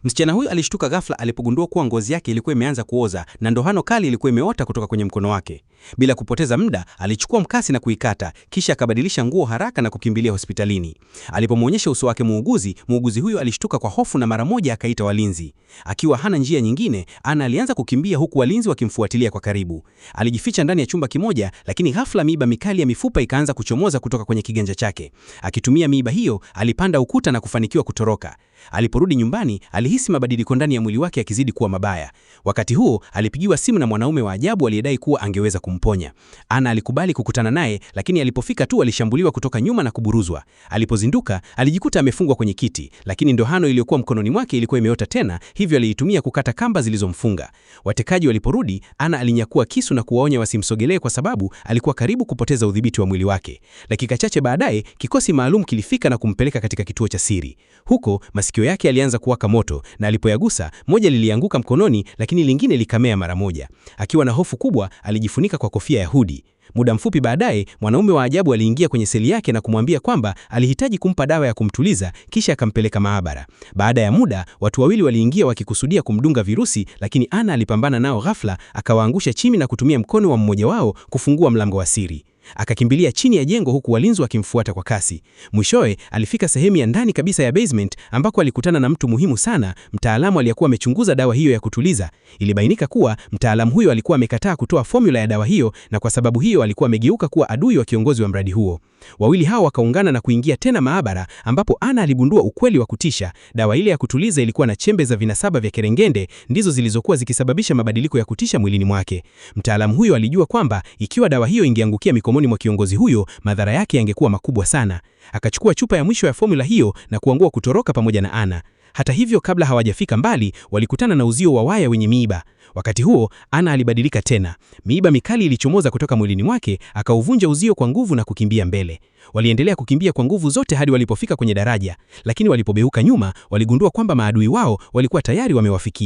Msichana huyu alishtuka ghafla alipogundua kuwa ngozi yake ilikuwa imeanza kuoza na ndoano kali ilikuwa imeota kutoka kwenye mkono wake. Bila kupoteza muda, alichukua mkasi na kuikata, kisha akabadilisha nguo haraka na kukimbilia hospitalini. Alipomwonyesha uso wake muuguzi huyo alishtuka kwa hofu na mara moja akaita walinzi. Akiwa hana njia nyingine, Anna alianza kukimbia huku walinzi wakimfuatilia kwa karibu. Alijificha ndani ya chumba kimoja, lakini ghafla miiba mikali ya mifupa ikaanza kuchomoza kutoka kwenye kiganja chake. Akitumia miiba hiyo, alipanda ukuta na kufanikiwa kutoroka. Aliporudi nyumbani, alihisi mabadiliko ndani ya mwili wake yakizidi kuwa mabaya. Wakati huo, alipigiwa simu na mwanaume wa ajabu aliyedai kuwa angeweza kumponya. Anna alikubali kukutana naye, lakini alipofika tu alishambuliwa kutoka nyuma na kuburuzwa. Alipozinduka, alijikuta amefungwa kwenye kiti, lakini ndoano iliyokuwa mkononi mwake ilikuwa imeota tena, hivyo aliitumia kukata kamba zilizomfunga. Watekaji waliporudi, Anna alinyakua kisu na kuwaonya wasimsogelee kwa sababu alikuwa karibu kupoteza udhibiti wa mwili wake. Dakika chache baadaye, kikosi maalum kilifika na kumpeleka katika kituo cha siri. Huko, masikio yake yalianza kuwaka moto na alipoyagusa, moja lilianguka mkononi lakini lingine likamea mara moja. Akiwa na hofu kubwa, alijifunika kwa kofia ya hudi. Muda mfupi baadaye, mwanaume wa ajabu aliingia kwenye seli yake na kumwambia kwamba alihitaji kumpa dawa ya kumtuliza, kisha akampeleka maabara. Baada ya muda, watu wawili waliingia wakikusudia kumdunga virusi, lakini Anna alipambana nao ghafla, akawaangusha chini na kutumia mkono wa mmoja wao kufungua mlango wa siri. Akakimbilia chini ya jengo huku walinzi wakimfuata kwa kasi. Mwishowe alifika sehemu ya ndani kabisa ya basement ambako alikutana na mtu muhimu sana, mtaalamu aliyekuwa amechunguza dawa hiyo ya kutuliza. Ilibainika kuwa mtaalamu huyo alikuwa amekataa kutoa formula ya dawa hiyo na kwa sababu hiyo alikuwa amegeuka kuwa adui wa kiongozi wa mradi huo. Wawili hao wakaungana na kuingia tena maabara ambapo Anna aligundua ukweli wa kutisha. Dawa ile ya kutuliza ilikuwa na chembe za vinasaba vya kerengende ndizo zilizokuwa zikisababisha mabadiliko ya kutisha mwilini mwake. Mtaalamu huyo alijua kwamba ikiwa dawa hiyo ingeangukia mikononi mwa kiongozi huyo, madhara yake yangekuwa makubwa sana. Akachukua chupa ya mwisho ya formula hiyo na kuangua kutoroka pamoja na Anna. Hata hivyo, kabla hawajafika mbali, walikutana na uzio wa waya wenye miiba. Wakati huo, Anna alibadilika tena. Miiba mikali ilichomoza kutoka mwilini mwake, akauvunja uzio kwa nguvu na kukimbia mbele. Waliendelea kukimbia kwa nguvu zote hadi walipofika kwenye daraja, lakini walipogeuka nyuma, waligundua kwamba maadui wao walikuwa tayari wamewafikia.